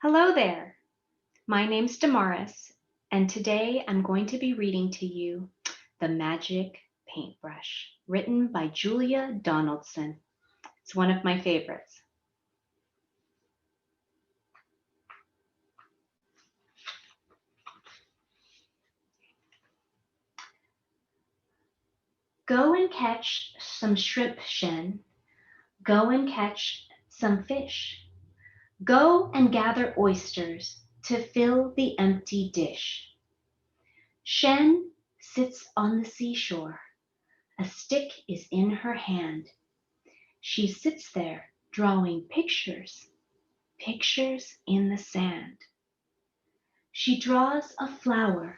Hello there. My name's Damaris, and today I'm going to be reading to you The Magic Paintbrush, written by Julia Donaldson. It's one of my favorites. Go and catch some shrimp, Shen. Go and catch some fish. Go and gather oysters to fill the empty dish. Shen sits on the seashore. A stick is in her hand. She sits there drawing pictures, pictures in the sand. She draws a flower,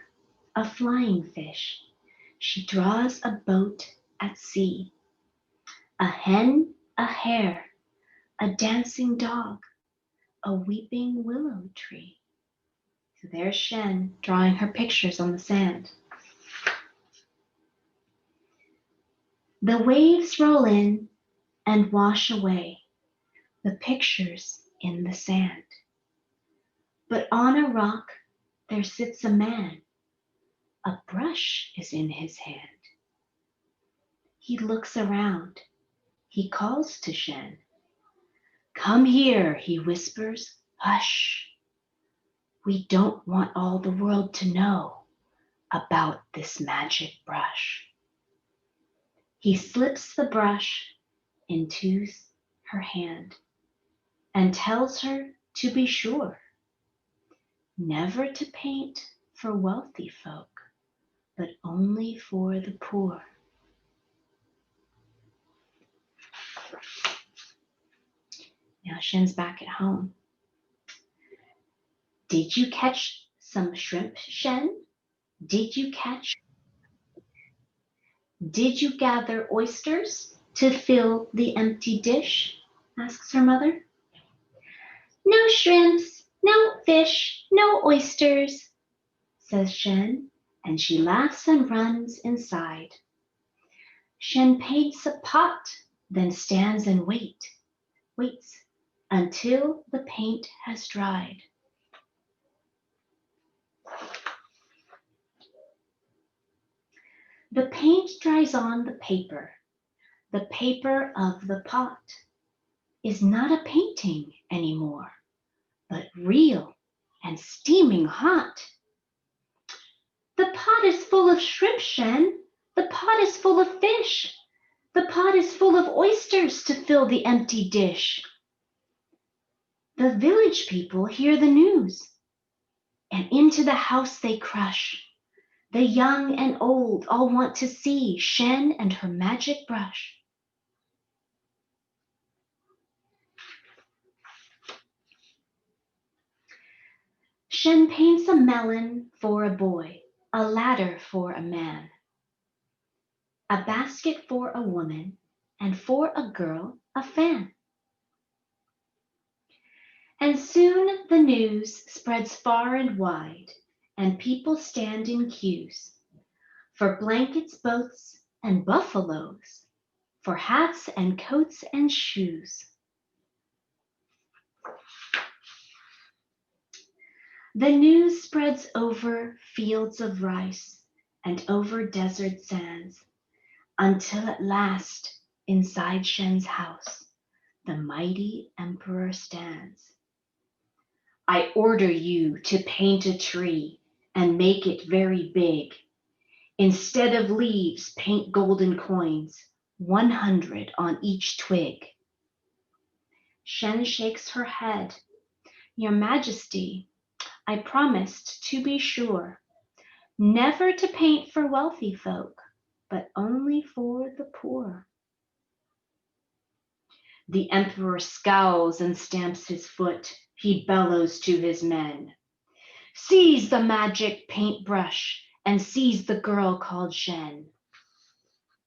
a flying fish. She draws a boat at sea, a hen, a hare, a dancing dog, a weeping willow tree. So there's Shen drawing her pictures on the sand. The waves roll in and wash away the pictures in the sand. But on a rock there sits a man. A brush is in his hand. He looks around. He calls to Shen. Come here, he whispers. Hush. We don't want all the world to know about this magic brush. He slips the brush into her hand and tells her to be sure never to paint for wealthy folk, but only for the poor. Now Shen's back at home. Did you catch some shrimp, Shen? Did you gather oysters to fill the empty dish? Asks her mother. No shrimps, no fish, no oysters, says Shen, and she laughs and runs inside. Shen paints a pot, then stands and waits until the paint has dried. The paint dries on the paper of the pot is not a painting anymore, but real and steaming hot. The pot is full of shrimp, Shen. The pot is full of fish. The pot is full of oysters to fill the empty dish. The village people hear the news, and into the house they crush. The young and old all want to see Shen and her magic brush. Shen paints a melon for a boy, a ladder for a man, a basket for a woman, and for a girl a fan. And soon the news spreads far and wide, and people stand in queues for blankets, boats, and buffaloes, for hats and coats and shoes. The news spreads over fields of rice and over desert sands, until at last, inside Shen's house, the mighty emperor stands. I order you to paint a tree and make it very big. Instead of leaves, paint golden coins, 100 on each twig. Shen shakes her head. Your Majesty, I promised to be sure, never to paint for wealthy folk, but only for the poor. The emperor scowls and stamps his foot. He bellows to his men. Seize the magic paintbrush and seize the girl called Shen.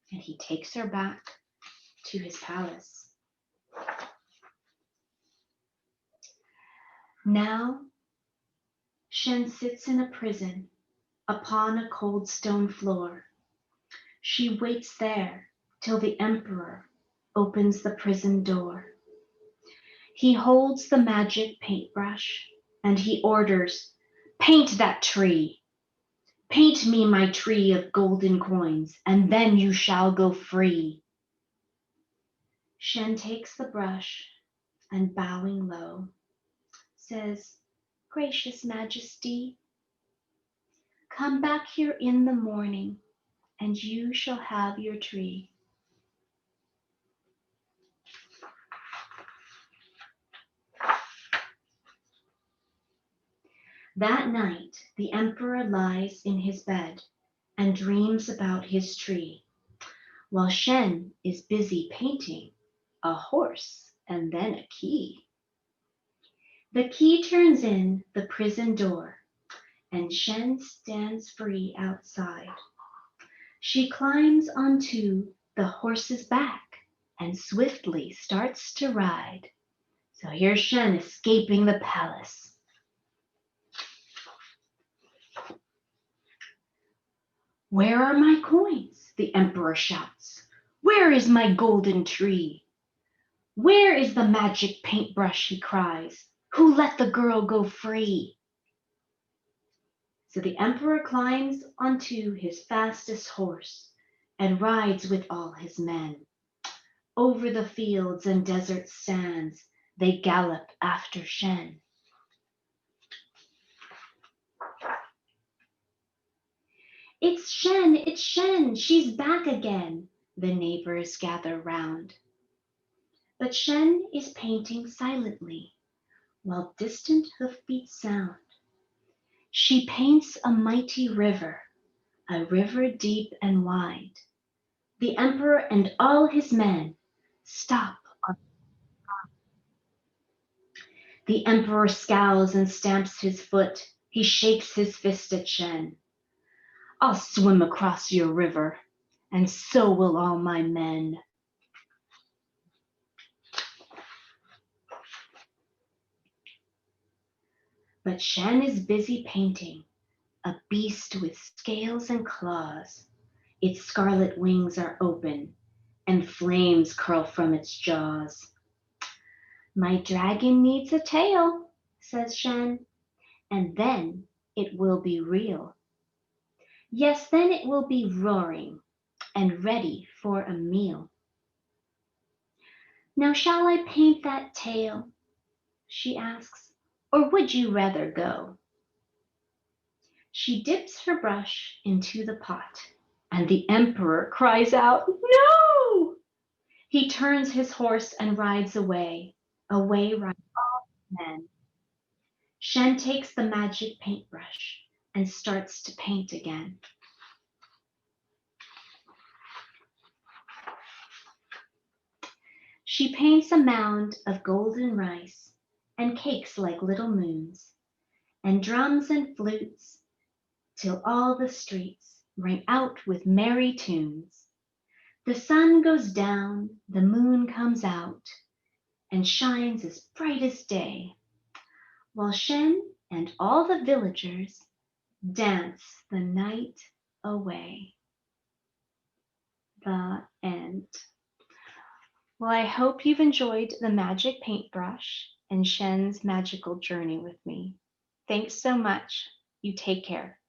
And he takes her back to his palace. Now, Shen sits in a prison upon a cold stone floor. She waits there till the emperor opens the prison door. He holds the magic paintbrush and he orders, "Paint that tree. Paint me my tree of golden coins, and then you shall go free." Shen takes the brush and bowing low, says, "Gracious Majesty, come back here in the morning, and you shall have your tree." That night, the emperor lies in his bed and dreams about his tree, while Shen is busy painting a horse and then a key. The key turns in the prison door, and Shen stands free outside. She climbs onto the horse's back and swiftly starts to ride. So here's Shen escaping the palace. "Where are my coins?" the emperor shouts. "Where is my golden tree? Where is the magic paintbrush?" he cries. "Who let the girl go free?" So the emperor climbs onto his fastest horse and rides with all his men. Over the fields and desert sands, they gallop after Shen. "It's Shen, it's Shen, she's back again," the neighbors gather round. But Shen is painting silently, while distant hoofbeats sound. She paints a mighty river, a river deep and wide. The emperor and all his men stop. The emperor scowls and stamps his foot. He shakes his fist at Shen. "I'll swim across your river, and so will all my men." But Shen is busy painting a beast with scales and claws. Its scarlet wings are open, and flames curl from its jaws. "My dragon needs a tail," says Shen, "and then it will be real. Yes, then it will be roaring and ready for a meal." "Now shall I paint that tail?" she asks, "or would you rather go?" She dips her brush into the pot, and the emperor cries out, "No!" He turns his horse and rides away. Away ride all men. Shen takes the magic paintbrush and starts to paint again. She paints a mound of golden rice and cakes like little moons, and drums and flutes, till all the streets ring out with merry tunes. The sun goes down, the moon comes out, and shines as bright as day, while Shen and all the villagers dance the night away. The end. Well, I hope you've enjoyed the magic paintbrush and Shen's magical journey with me. Thanks so much. You take care.